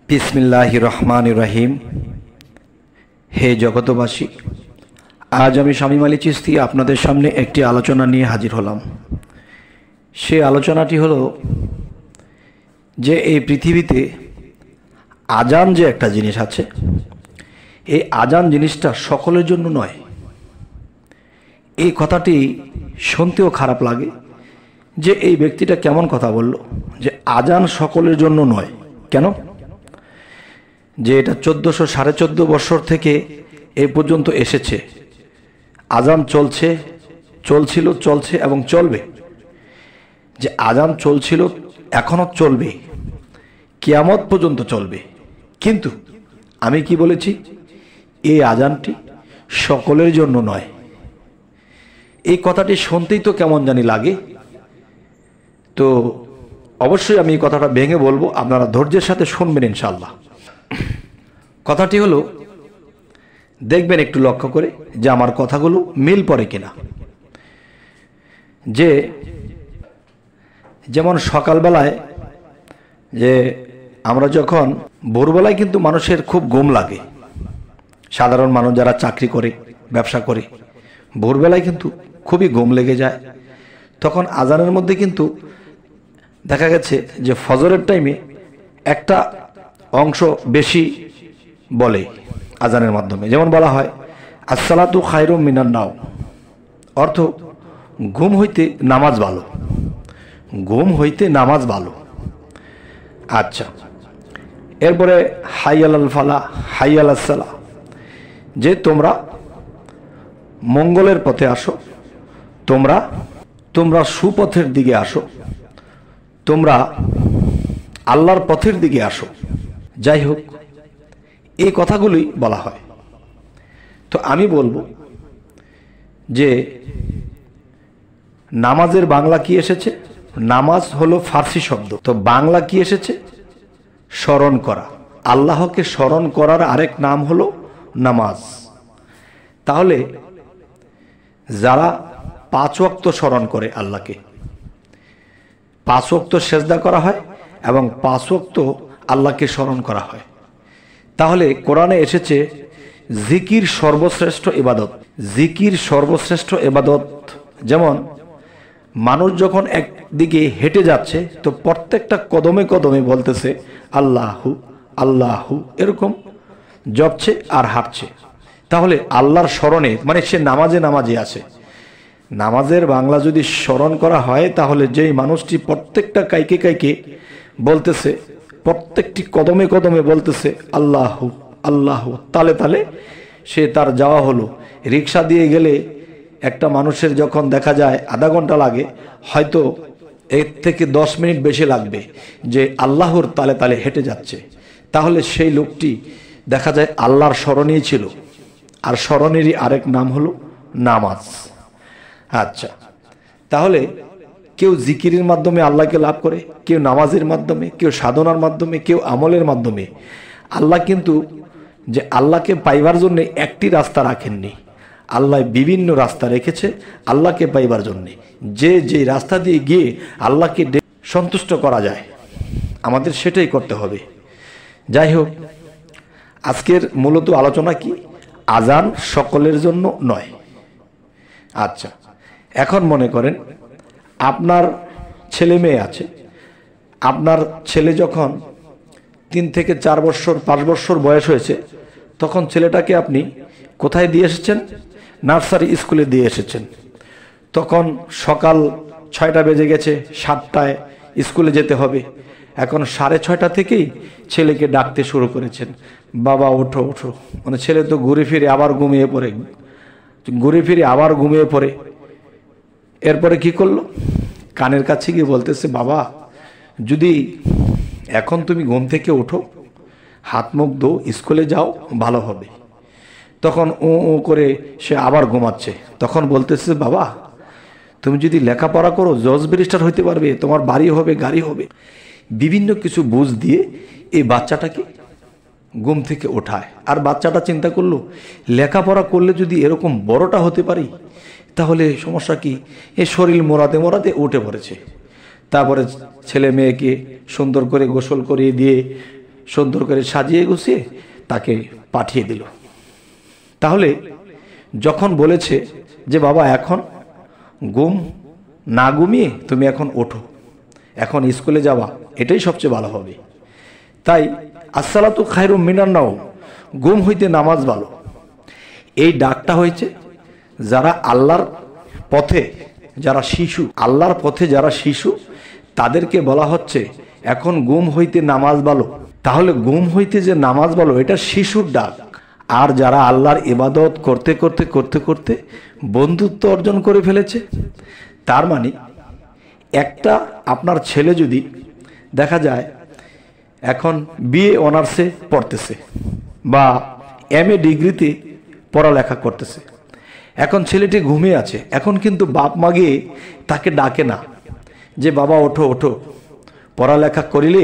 বিসমিল্লাহির রহমানির রহিম। হে জগতবাসী, আজ আমি শামীম আলী চিশতি আপনাদের সামনে একটি আলোচনা নিয়ে হাজির হলাম। সে আলোচনাটি হলো যে এই পৃথিবীতে আজান যে একটা জিনিস আছে, এই আজান জিনিসটা সকলের জন্য নয়। এই কথাটি শুনতেও খারাপ লাগে যে এই ব্যক্তিটা কেমন কথা বলল যে আজান সকলের জন্য নয়। কেন? যে এটা 1414 বছর থেকে এই পর্যন্ত এসেছে, আজান চলছিল, চলছে এবং চলবে। যে আজান চলছিল, এখনো চলবে, কিয়ামত পর্যন্ত চলবে। কিন্তু আমি কি বলেছি? এই আজানটি সকলের জন্য নয়। এই কথাটি শুনতেই তো কেমন জানি লাগে। তো অবশ্যই আমি এই কথাটা ভেঙে বলবো, আপনারা ধৈর্যের সাথে শুনবেন ইনশাআল্লাহ। কথাটি হলো, দেখবেন একটু লক্ষ্য করে যে আমার কথাগুলো মিল পড়ে কিনা। যে যেমন সকালবেলায় যে আমরা যখন ভোরবেলায় কিন্তু মানুষের খুব ঘুম লাগে, সাধারণ মানুষ যারা চাকরি করে, ব্যবসা করে, ভোরবেলায় কিন্তু খুবই ঘুম লেগে যায়। তখন আজানের মধ্যে কিন্তু দেখা গেছে যে ফজরের টাইমে একটা অংশ বেশি বলে আজানের মাধ্যমে। যেমন বলা হয় আসসালাতু খায়রুম মিনান নাও, অর্থ ঘুম হইতে নামাজ ভালো, ঘুম হইতে নামাজ ভালো। আচ্ছা, এরপরে হাইয়াল আল ফালা, হাইয়াল আসসালা, যে তোমরা মঙ্গলের পথে আসো, তোমরা সুপথের দিকে আসো, তোমরা আল্লাহর পথের দিকে আসো। যাই হোক, এই কথাগুলি বলা হয়। তো আমি বলবো যে নামাজের বাংলা কি এসেছে? নামাজ হলো ফার্সি শব্দ। তো বাংলা কি এসেছে? স্মরণ করা। আল্লাহকে স্মরণ করার আরেক নাম হলো নামাজ। তাহলে যারা 5 ওয়াক্ত স্মরণ করে আল্লাহকে, 5 ওয়াক্ত সেজদা করা হয় এবং 5 ওয়াক্ত আল্লাহকে স্মরণ করা হয়, তাহলে কোরআনে এসেছে জিকির সর্বশ্রেষ্ঠ ইবাদত। জিকির সর্বশ্রেষ্ঠ ইবাদত। যেমন মানুষ যখন একদিকে হেঁটে যাচ্ছে, তো প্রত্যেকটা কদমে কদমে বলতেছে আল্লাহু আল্লাহু, এরকম জপছে আর হাঁটছে। তাহলে আল্লাহর স্মরণে, মানে সে নামাজে আছে। নামাজের বাংলা যদি স্মরণ করা হয়, তাহলে যেই মানুষটি প্রত্যেকটা কাইকে বলতেছে, প্রত্যেকটি কদমে কদমে বলতেছে আল্লাহু আল্লাহু, তালে তালে সে তার যাওয়া হলো। রিক্সা দিয়ে গেলে একটা মানুষের যখন দেখা যায় আধা ঘন্টা লাগে, হয়তো এর থেকে 10 মিনিট বেশি লাগবে, যে আল্লাহর তালে তালে হেঁটে যাচ্ছে। তাহলে সেই লোকটি দেখা যায় আল্লাহর স্মরণেই ছিল। আর স্মরণেরই আরেক নাম হলো নামাজ। আচ্ছা, তাহলে কেউ জিকিরের মাধ্যমে আল্লাহকে লাভ করে, কেউ নামাজের মাধ্যমে, কেউ সাধনার মাধ্যমে, কেউ আমলের মাধ্যমে। আল্লাহ কিন্তু যে আল্লাহকে পাইবার জন্য একটি রাস্তা রাখেননি, আল্লাহ বিভিন্ন রাস্তা রেখেছে আল্লাহকে পাইবার জন্য। যে রাস্তা দিয়ে গিয়ে আল্লাহকে সন্তুষ্ট করা যায়, আমাদের সেটাই করতে হবে। যাই হোক, আজকের মূলত আলোচনা কি? আজান সকলের জন্য নয়। আচ্ছা, এখন মনে করেন আপনার ছেলে মেয়ে আছে। আপনার ছেলে যখন 3 থেকে 4 বছর 5 বছর বয়স হয়েছে, তখন ছেলেটাকে আপনি কোথায় দিয়ে এসেছেন? নার্সারি স্কুলে দিয়ে এসেছেন। তখন সকাল 6টা বেজে গেছে, 7টায় স্কুলে যেতে হবে। এখন 6:30 থেকেই ছেলেকে ডাকতে শুরু করেছেন, বাবা ওঠো ওঠো। মানে ছেলে তো ঘুরে ফিরে আবার ঘুমিয়ে পড়ে। এরপরে কি করলো? কানের কাছে গিয়ে বলতেছে, বাবা যদি এখন তুমি ঘুম থেকে ওঠো, হাত মুখ ধো, স্কুলে যাও, ভালো হবে। তখন ও করে সে আবার ঘুমাচ্ছে। তখন বলতেছে, বাবা তুমি যদি লেখাপড়া করো, জজ ব্যারিস্টার হইতে পারবে, তোমার বাড়ি হবে, গাড়ি হবে। বিভিন্ন কিছু বুঝ দিয়ে এই বাচ্চাটাকে ঘুম থেকে ওঠায়। আর বাচ্চাটা চিন্তা করলো, লেখাপড়া করলে যদি এরকম বড়টা হতে পারি, তাহলে সমস্যা কি? এ শরীর মোড়াতে উঠে পড়েছে। তারপরে ছেলে মেয়েকে সুন্দর করে গোসল করিয়ে দিয়ে সুন্দর করে সাজিয়ে গুছিয়ে তাকে পাঠিয়ে দিল। তাহলে যখন বলেছে যে বাবা এখন ঘুম না ঘুমিয়ে তুমি এখন ওঠো, এখন স্কুলে যাওয়া, এটাই সবচেয়ে ভালো হবে। তাই আসসালাতু খায়রুম মিনান নাওম, ঘুম হইতে নামাজ ভালো, এই ডাকটা হয়েছে যারা আল্লাহর পথে, যারা শিশু, আল্লাহর পথে যারা শিশু, তাদেরকে বলা হচ্ছে এখন ঘুম হইতে নামাজ ভালো। তাহলে ঘুম হইতে যে নামাজ ভালো, এটা শিশুর ডাক। আর যারা আল্লাহর ইবাদত করতে করতে করতে করতে বন্ধুত্ব অর্জন করে ফেলেছে, তার মানে একটা আপনার ছেলে যদি দেখা যায় এখন বিএ অনার্সে পড়তেছে বা এমএ ডিগ্রিতে পড়ালেখা করতেছে, এখন ছেলেটি ঘুমিয়ে আছে, এখন কিন্তু বাপ মা গিয়ে তাকে ডাকে না যে বাবা ওঠো ওঠো, পড়ালেখা করিলে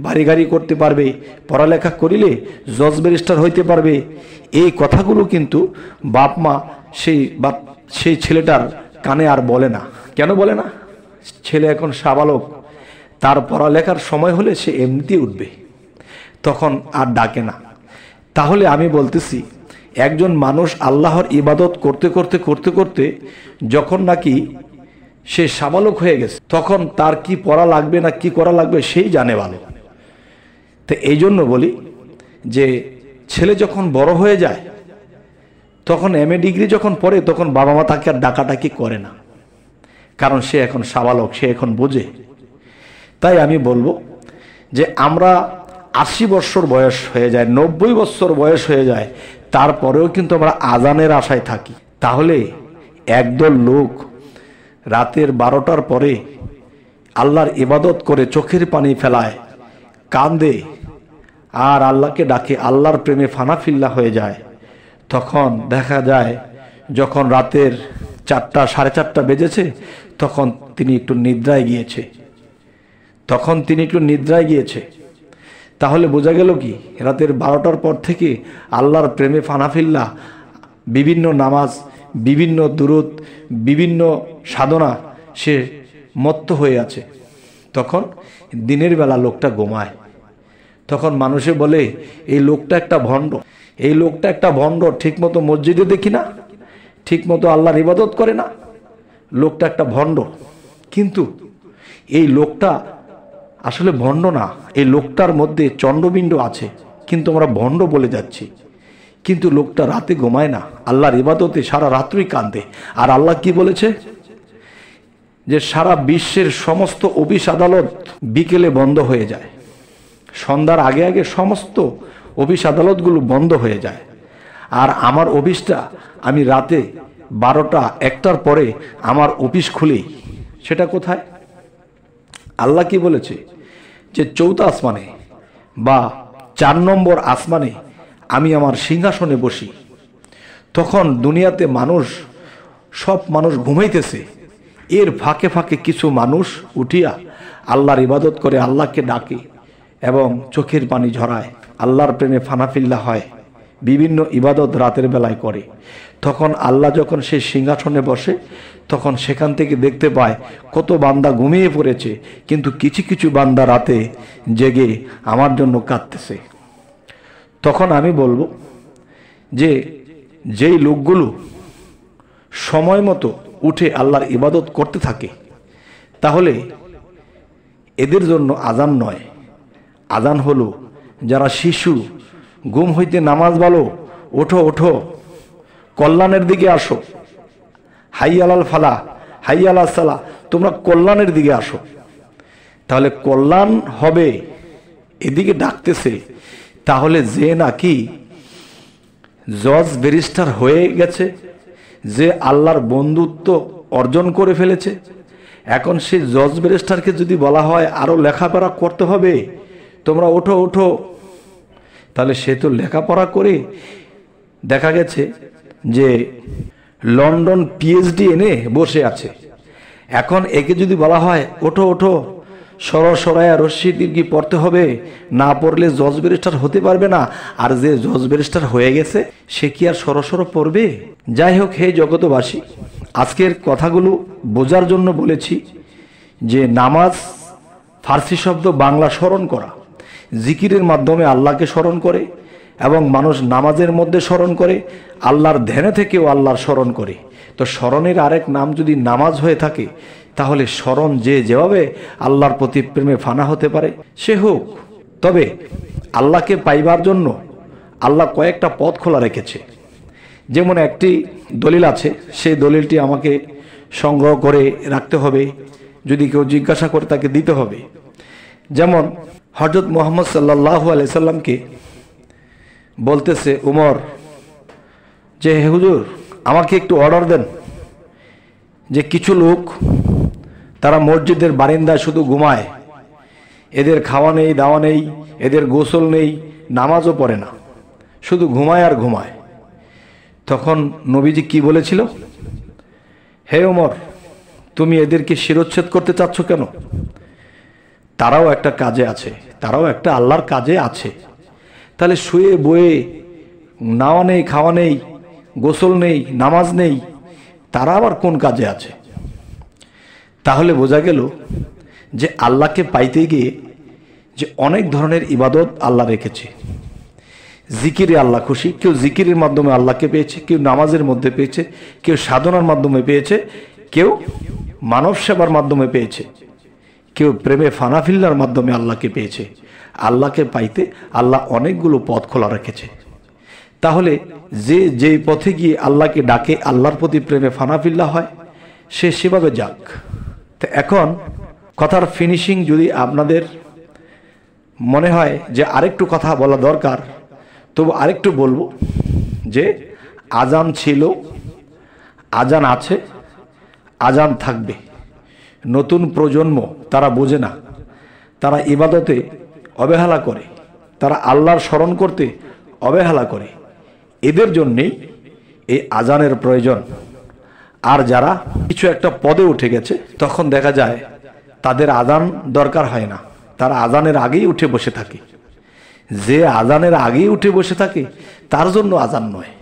বাড়ি গাড়ি করতে পারবে, পড়ালেখা করিলে জজ ব্যারিস্টার হইতে পারবে। এই কথাগুলো কিন্তু বাপ মা সেই ছেলেটার কানে আর বলে না। কেন বলে না? ছেলে এখন সাবালক, তার পড়ালেখার সময় হলে সে এমনিতেই উঠবে, তখন আর ডাকে না। তাহলে আমি বলতেছি একজন মানুষ আল্লাহর ইবাদত করতে করতে করতে করতে যখন নাকি সে সাবালক হয়ে গেছে, তখন তার কি পড়া লাগবে না কি করা লাগবে সেই জানে ভালো। তো এই জন্য বলি যে ছেলে যখন বড় হয়ে যায়, তখন এমএ ডিগ্রি যখন পড়ে, তখন বাবা মা তাকে আর ডাকাডাকি করে না, কারণ সে এখন সাবালক, সে এখন বোঝে। তাই আমি বলবো যে আমরা 80 বছর বয়স হয়ে যায়, 90 বছর বয়স হয়ে যায়, তারপরেও কিন্তু আমরা আজানের আশায় থাকি। তাহলে একদল লোক রাতের 12টার পরে আল্লাহর ইবাদত করে চোখের পানি ফেলায়, কান্দে আর আল্লাহকে ডাকে, আল্লাহর প্রেমে ফানাফিল্লা হয়ে যায়। তখন দেখা যায় যখন রাতের 4টা 4:30 বেজেছে, তখন তিনি একটু নিদ্রায় গিয়েছে। তাহলে বোঝা গেল কি, রাতের 12টার পর থেকে আল্লাহর প্রেমে ফানাফিল্লা, বিভিন্ন নামাজ, বিভিন্ন দুরূদ, বিভিন্ন সাধনা, সে মত্ত হয়ে আছে। তখন দিনের বেলা লোকটা ঘুমায়, তখন মানুষে বলে এই লোকটা একটা ভণ্ড, এই লোকটা একটা ভণ্ড, ঠিক মতো মসজিদে দেখি না, ঠিক মতো আল্লাহর ইবাদত করে না, লোকটা একটা ভণ্ড। কিন্তু এই লোকটা আসলে ভণ্ড না, এই লোকটার মধ্যে চন্ডবিন্ড আছে, কিন্তু আমরা ভণ্ড বলে যাচ্ছি। কিন্তু লোকটা রাতে ঘুমায় না, আল্লাহর ইবাদতে সারা রাত্রি কাঁদে। আর আল্লাহ কি বলেছে যে সারা বিশ্বের সমস্ত অফিস আদালত বিকেলে বন্ধ হয়ে যায়, সন্ধ্যার আগে আগে সমস্ত অফিস আদালতগুলো বন্ধ হয়ে যায়। আর আমার অফিসটা আমি রাতে 12টা 1টার পরে আমার অফিস খুলি। সেটা কোথায়? আল্লাহ কি বলেছে যে 4টা আসমানে বা 4 নম্বর আসমানে আমি আমার সিংহাসনে বসি। তখন দুনিয়াতে সব মানুষ ঘুমাইতেছে, এর ফাঁকে ফাঁকে কিছু মানুষ উঠিয়া আল্লাহর ইবাদত করে, আল্লাহকে ডাকে এবং চোখের পানি ঝরায়, আল্লাহর প্রেমে ফানাফিল্লা হয়, বিভিন্ন ইবাদত রাতের বেলায় করে। তখন আল্লাহ যখন সেই সিংহাসনে বসে, তখন সেখান থেকে দেখতে পায় কত বান্দা ঘুমিয়ে পড়েছে, কিন্তু কিছু কিছু বান্দা রাতে জেগে আমার জন্য কাঁদতেছে। তখন আমি বলবো যে যেই লোকগুলো সময় মতো উঠে আল্লাহর ইবাদত করতে থাকে, তাহলে এদের জন্য আজান নয়, আজান হলো যারা শিশু, ঘুম হইতে নামাজ ভালো, ওঠো ওঠো, কল্যাণের দিকে আসো, হাই আলাল ফালা, হাই আলাল সালা, তোমরা কল্যাণের দিকে আসো। তাহলে কল্যাণ হবে, এদিকে ডাকতেছে। তাহলে যে নাকি জজ ব্যারিস্টার হয়ে গেছে, যে আল্লাহর বন্ধুত্ব অর্জন করে ফেলেছে, এখন সেই জজ ব্যারিস্টারকে যদি বলা হয় আরো লেখাপড়া করতে হবে, তোমরা ওঠো ওঠো, তাহলে সে তো লেখাপড়া করে দেখা গেছে যে লন্ডন পিএইচডি এনে বসে আছে। এখন একে যদি বলা হয় ওঠো ওঠো, সরায়া রশ্মি দীর্ঘি পড়তে হবে, না পড়লে জজ ব্যারিস্টার হতে পারবে না। আর যে জজ ব্যারিস্টার হয়ে গেছে সে কি আর সর পড়বে? যাই হোক, হে জগতবাসী, আজকের কথাগুলো বোঝার জন্য বলেছি যে নামাজ ফার্সি শব্দ, বাংলা স্মরণ করা। জিকিরের মাধ্যমে আল্লাহকে স্মরণ করে এবং মানুষ নামাজের মধ্যে স্মরণ করে, আল্লাহর ধ্যানে থেকেও আল্লাহর স্মরণ করে। তো স্মরণের আরেক নাম যদি নামাজ হয়ে থাকে, তাহলে স্মরণ যে যেভাবে আল্লাহর প্রতি প্রেমে ফানা হতে পারে সে হোক। তবে আল্লাহকে পাইবার জন্য আল্লাহ কয়েকটা পথ খোলা রেখেছে। যেমন একটি দলিল আছে, সেই দলিলটি আমাকে সংগ্রহ করে রাখতে হবে, যদি কেউ জিজ্ঞাসা করে তাকে দিতে হবে। যেমন হযরত মুহাম্মদ সাল্লাল্লাহু আলাইহি সাল্লামকে বলতেছে উমর যে, হে হুজুর, আমাকে একটু অর্ডার দেন যে কিছু লোক তারা মসজিদের বারিন্দায় শুধু ঘুমায়, এদের খাওয়া নেই, দাওয়া নেই, এদের গোসল নেই, নামাজও পড়ে না, শুধু ঘুমায় আর ঘুমায়। তখন নবীজি কি বলেছিল? হে ওমর, তুমি এদেরকে শিরোচ্ছেদ করতে চাচ্ছ কেন? তারাও একটা কাজে আছে, তারাও একটা আল্লাহর কাজে আছে। তাহলে শুয়ে বয়ে নাওয়া নেই, খাওয়া নেই, গোসল নেই, নামাজ নেই, তারা আবার কোন কাজে আছে? তাহলে বোঝা গেল যে আল্লাহকে পাইতে গিয়ে যে অনেক ধরনের ইবাদত আল্লাহ রেখেছে। জিকিরে আল্লাহ খুশি, কেউ জিকিরের মাধ্যমে আল্লাহকে পেয়েছে, কেউ নামাজের মধ্যে পেয়েছে, কেউ সাধনার মাধ্যমে পেয়েছে, কেউ মানব সেবার মাধ্যমে পেয়েছে, কেউ প্রেমে ফানাফিল্লার মাধ্যমে আল্লাহকে পেয়েছে। আল্লাহকে পাইতে আল্লাহ অনেকগুলো পথ খোলা রেখেছে। তাহলে যে যেই পথে গিয়ে আল্লাহকে ডাকে, আল্লাহর প্রতি প্রেমে ফানাফিল্লা হয়, সে সেভাবে যাক। তো এখন কথার ফিনিশিং যদি আপনাদের মনে হয় যে আরেকটু কথা বলা দরকার, তবু আরেকটু বলবো যে আজান ছিল, আজান আছে, আজান থাকবে। নতুন প্রজন্ম তারা বোঝে না, তারা ইবাদতে অবহেলা করে, তারা আল্লাহর স্মরণ করতে অবহেলা করে। এদের জন্যেই এই আজানের প্রয়োজন। আর যারা কিছু একটা পদে উঠে গেছে, তখন দেখা যায় তাদের আজান দরকার হয় না, তারা আজানের আগেই উঠে বসে থাকে। যে আজানের আগেই উঠে বসে থাকে তার জন্য আজান নয়।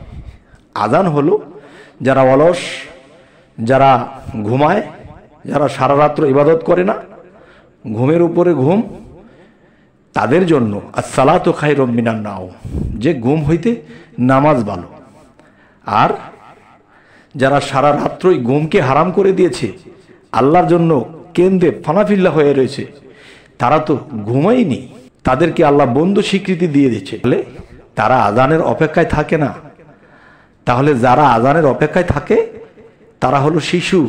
আজান হলো যারা অলস, যারা ঘুমায়, যারা সারা রাত্র ইবাদত করে না, ঘুমের উপরে ঘুম, তাদের জন্য আসসালাতু খায়রুম মিনান নাওম, যে ঘুম হইতে নামাজ ভালো। আর যারা সারা রাত্রই ঘুমকে হারাম করে দিয়েছে, আল্লাহর জন্য কেন্দ্রে ফানাফিল্লা হয়ে রয়েছে, তারা তো ঘুমায়নি, তাদেরকে আল্লাহ বন্ধু স্বীকৃতি দিয়ে দিচ্ছে। বলে তারা আজানের অপেক্ষায় থাকে না। তাহলে যারা আজানের অপেক্ষায় থাকে তারা হলো শিশু,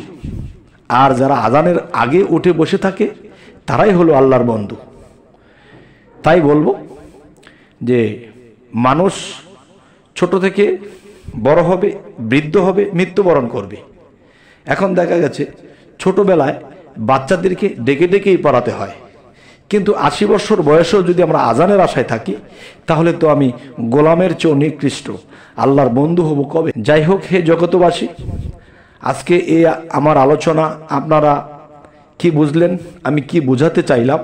আর যারা আজানের আগে উঠে বসে থাকে তারাই হলো আল্লাহর বন্ধু। তাই বলবো যে মানুষ ছোট থেকে বড় হবে, বৃদ্ধ হবে, মৃত্যুবরণ করবে। এখন দেখা গেছে ছোটবেলায় বাচ্চাদেরকে ডেকে ডেকেই পড়াতে হয়, কিন্তু 80 বছর বয়সেও যদি আমরা আজানের আশায় থাকি, তাহলে তো আমি গোলামের চেয়েও নিকৃষ্ট, আল্লাহর বন্ধু হব কবে? যাই হোক, হে জগতবাসী, আজকে এই আমার আলোচনা আপনারা কি বুঝলেন, আমি কি বোঝাতে চাইলাম,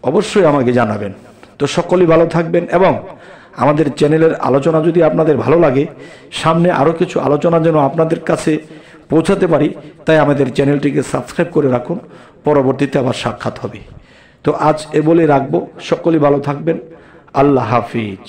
অবশ্যই আমাকে জানাবেন। তো সকলেই ভালো থাকবেন, এবং আমাদের চ্যানেলের আলোচনা যদি আপনাদের ভালো লাগে, সামনে আরও কিছু আলোচনা যেন আপনাদের কাছে পৌঁছাতে পারি, তাই আমাদের চ্যানেলটিকে সাবস্ক্রাইব করে রাখুন, পরবর্তীতে আবার সাক্ষাৎ হবে। তো আজ এ বলে রাখবো, সকলেই ভালো থাকবেন। আল্লাহ হাফিজ।